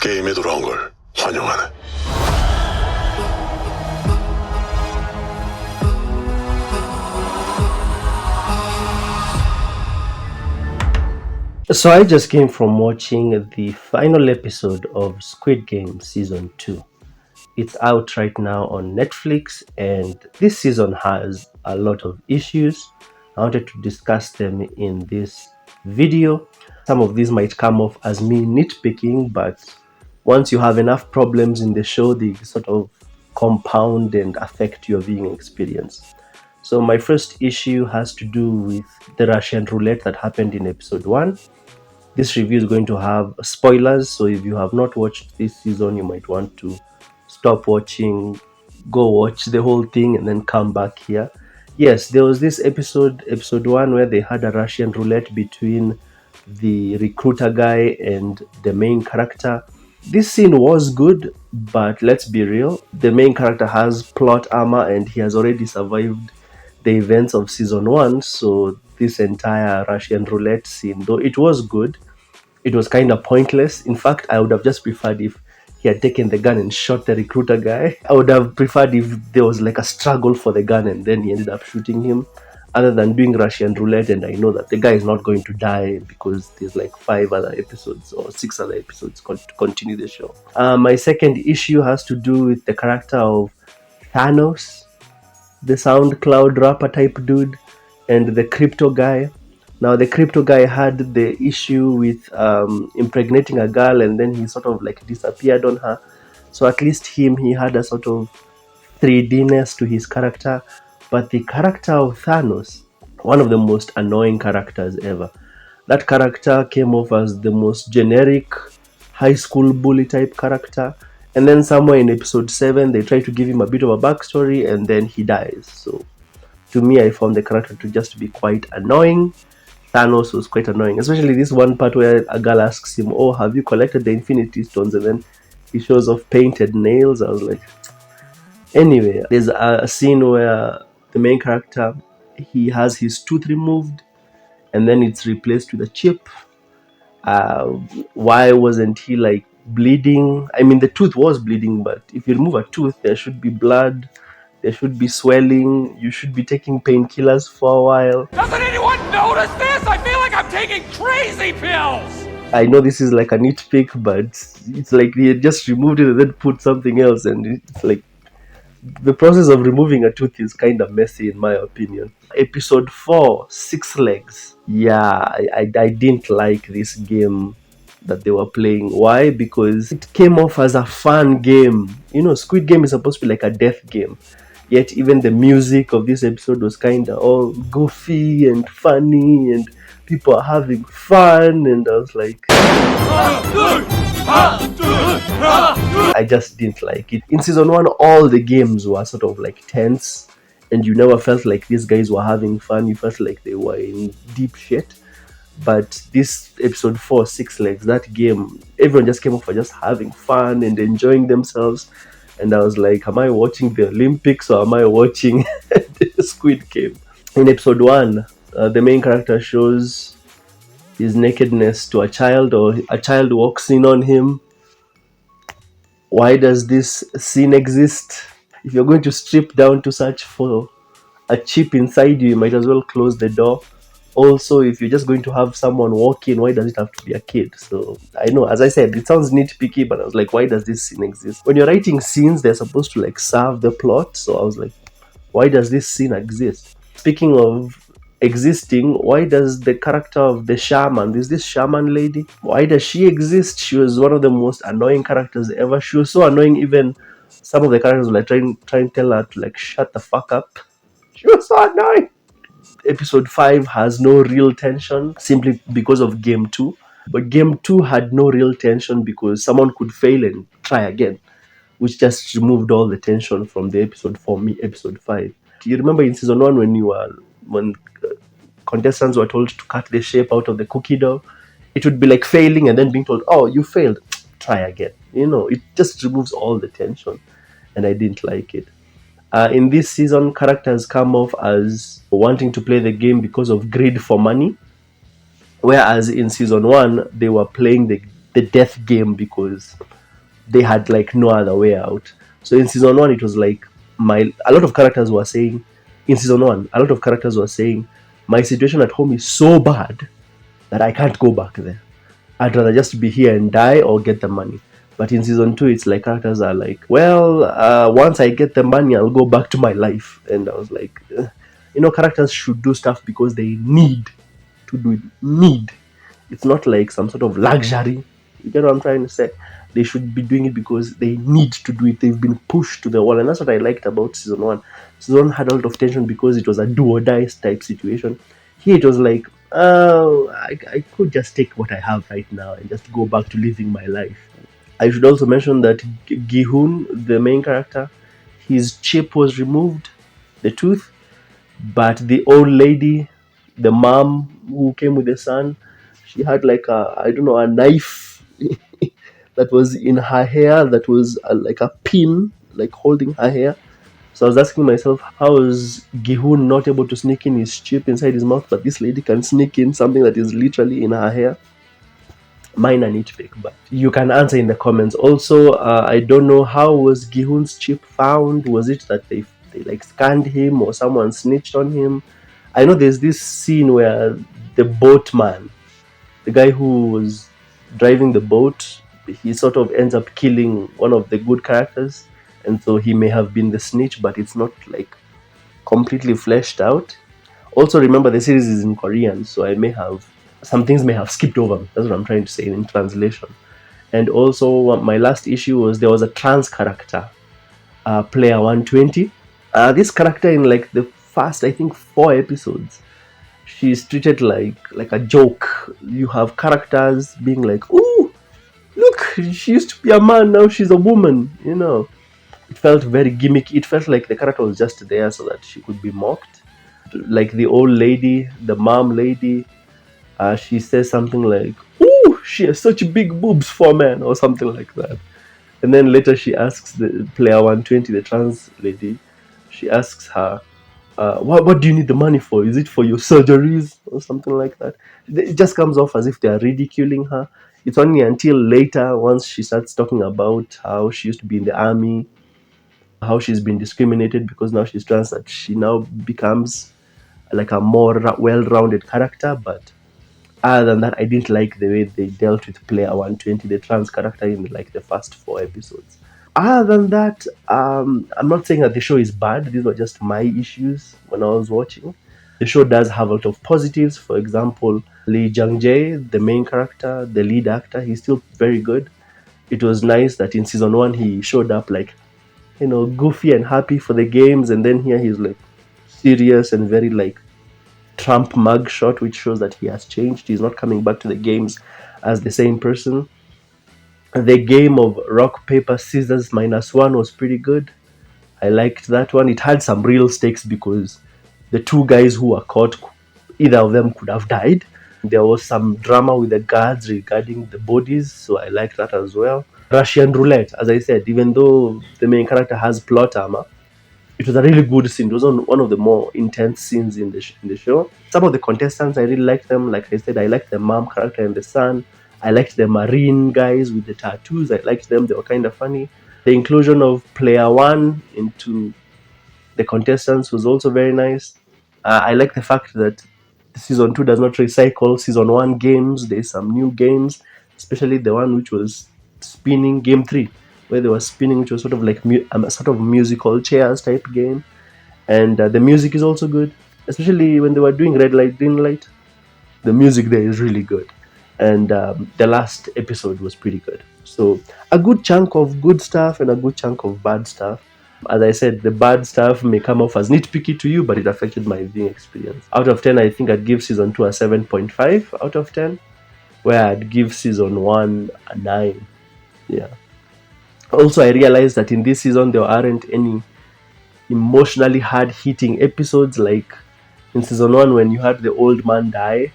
게임에 돌아온 걸 환영하네. So I just came from watching the final episode of Squid Game Season 2. It's out right now on Netflix, and this season has a lot of issues. I wanted to discuss them in this video. Some of these might come off as me nitpicking, but once you have enough problems in the show, they sort of compound and affect your viewing experience. So my first issue has to do with the Russian roulette that happened in episode 1. This review is going to have spoilers, so if you have not watched this season, you might want to stop watching, go watch the whole thing, and then come back here. Yes, there was this episode 1, where they had a Russian roulette between the recruiter guy and the main character. This scene was good, but let's be real, the main character has plot armor and he has already survived the events of season 1, so this entire Russian roulette scene, though it was good, it was kind of pointless. In fact, I would have just preferred if he had taken the gun and shot the recruiter guy. I would have preferred if there was like a struggle for the gun and then he ended up shooting him, other than doing Russian roulette. And I know that the guy is not going to die because there's like 5 other episodes or 6 other episodes to continue the show. My second issue has to do with the character of Thanos, the SoundCloud rapper type dude, and the crypto guy. Now, the crypto guy had the issue with impregnating a girl, and then he sort of like disappeared on her. So at least he had a sort of 3D-ness to his character. But the character of Thanos, one of the most annoying characters ever. That character came off as the most generic high school bully type character. And then somewhere in episode 7, they try to give him a bit of a backstory, and then he dies. So to me, I found the character to just be quite annoying. Thanos was quite annoying, especially this one part where a girl asks him, "Oh, have you collected the Infinity Stones?" And then he shows off painted nails. I was like, anyway, there's a scene where the main character, he has his tooth removed, and then it's replaced with a chip. Why wasn't he like bleeding? I mean, the tooth was bleeding, but if you remove a tooth, there should be blood. There should be swelling. You should be taking painkillers for a while. Doesn't anyone notice this? I feel like I'm taking crazy pills! I know this is like a nitpick, but it's like they just removed it and then put something else, and it's like the process of removing a tooth is kind of messy in my opinion. Episode 4, 6 Legs. Yeah, I didn't like this game that they were playing. Why? Because it came off as a fun game. You know, Squid Game is supposed to be like a death game. Yet even the music of this episode was kind of all goofy and funny, and people are having fun, and I was like, I just didn't like it. In season 1, all the games were sort of like tense, and you never felt like these guys were having fun. You felt like they were in deep shit. But this episode 4, 6 Legs, that game, everyone just came off for just having fun and enjoying themselves. And I was like, am I watching the Olympics or am I watching the Squid Game? In episode 1, the main character shows his nakedness to a child, or a child walks in on him. Why does this scene exist? If you're going to strip down to search for a chip inside you, you might as well close the door. Also, if you're just going to have someone walk in, why does it have to be a kid? So I know, as I said, it sounds nitpicky, but I was like, why does this scene exist? When you're writing scenes, they're supposed to like serve the plot. So I was like, why does this scene exist? Speaking of existing, why does the character of the shaman, there's this shaman lady, why does she exist? She was one of the most annoying characters ever. She was so annoying, even some of the characters were like trying to tell her to like shut the fuck up. She was so annoying. Episode 5 has no real tension simply because of game 2. But game 2 had no real tension because someone could fail and try again, which just removed all the tension from the episode for me, episode 5. Do you remember in season 1 when contestants were told to cut the shape out of the cookie dough? It would be like failing and then being told, oh, you failed, try again. You know, it just removes all the tension, and I didn't like it. In this season, characters come off as wanting to play the game because of greed for money, whereas in season 1, they were playing the death game because they had like no other way out. So in season one, it was like a lot of characters were saying in season one, a lot of characters were saying my situation at home is so bad that I can't go back there. I'd rather just be here and die or get the money. But in season two, it's like characters are like, well, once I get the money, I'll go back to my life. And I was like, characters should do stuff because they need to do it. Need. It's not like some sort of luxury. You get what I'm trying to say? They should be doing it because they need to do it. They've been pushed to the wall. And that's what I liked about season one. Season one had a lot of tension because it was a do or die type situation. Here it was like, oh, I could just take what I have right now and just go back to living my life. I should also mention that Gihun, the main character, his chip was removed, the tooth, but the old lady, the mom who came with the son, she had like a knife that was in her hair, that was like a pin, like holding her hair. So I was asking myself, how is Gihun not able to sneak in his chip inside his mouth, but this lady can sneak in something that is literally in her hair? Minor nitpick, but you can answer in the comments. Also, I don't know, how was Gihun's chip found? Was it that they like scanned him or someone snitched on him? I know there's this scene where the boatman, the guy who was driving the boat, he sort of ends up killing one of the good characters, and so he may have been the snitch, but it's not like completely fleshed out. Also, remember the series is in Korean, so some things may have skipped over. That's what I'm trying to say in translation. And also, my last issue was there was a trans character, player 120. This character in like the first, I think, 4 episodes, she's treated like a joke. You have characters being like, "Ooh, look, she used to be a man, now she's a woman." It felt very gimmicky. It felt like the character was just there so that she could be mocked. Like the old lady, the mom lady, she says something like, "Ooh, she has such big boobs for men," or something like that. And then later she asks the player 120, the trans lady, she asks her, what do you need the money for? Is it for your surgeries or something like that? It just comes off as if they are ridiculing her. It's only until later, once she starts talking about how she used to be in the army, how she's been discriminated because now she's trans, that she now becomes like a more well-rounded character. But other than that, I didn't like the way they dealt with player 120, the trans character, in like the first 4 episodes. Other than that, I'm not saying that the show is bad. These were just my issues when I was watching. The show does have a lot of positives. For example, Lee Jung Jae, the main character, the lead actor, he's still very good. It was nice that in season one he showed up like, goofy and happy for the games, and then here he's like serious and very like Trump mug shot, which shows that he has changed. He's not coming back to the games as the same person. The game of rock, paper, scissors -1 was pretty good. I liked that one. It had some real stakes because the two guys who were caught, either of them could have died. There was some drama with the guards regarding the bodies, so I liked that as well. Russian roulette, as I said, even though the main character has plot armor, it was a really good scene. It was one of the more intense scenes in the show. Some of the contestants, I really liked them. Like I said, I liked the mom character and the son. I liked the marine guys with the tattoos. I liked them. They were kind of funny. The inclusion of player one into the contestants was also very nice. I like the fact that season 2 does not recycle season 1 games. There's some new games, especially the one which was spinning, game 3, where they were spinning, which was sort of like a sort of musical chairs type game. And the music is also good, especially when they were doing red light, green light. The music there is really good. And the last episode was pretty good. So a good chunk of good stuff and a good chunk of bad stuff. As I said, the bad stuff may come off as nitpicky to you, but it affected my viewing experience. Out of 10, I think I'd give season 2 a 7.5 out of 10, where I'd give season 1 a 9. Yeah. Also, I realized that in this season, there aren't any emotionally hard-hitting episodes like in season 1 when you had the old man die,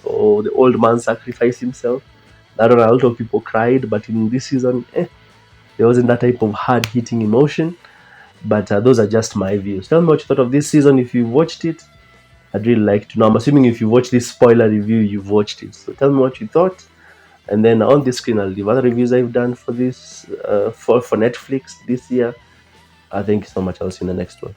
or the old man sacrifice himself. That one, a lot of people cried, but in this season, there wasn't that type of hard-hitting emotion. But those are just my views. Tell me what you thought of this season. If you've watched it, I'd really like to know. I'm assuming if you watched this spoiler review, you've watched it. So tell me what you thought. And then on this screen, I'll leave other reviews I've done for this for Netflix this year. Thank you so much. I'll see you in the next one.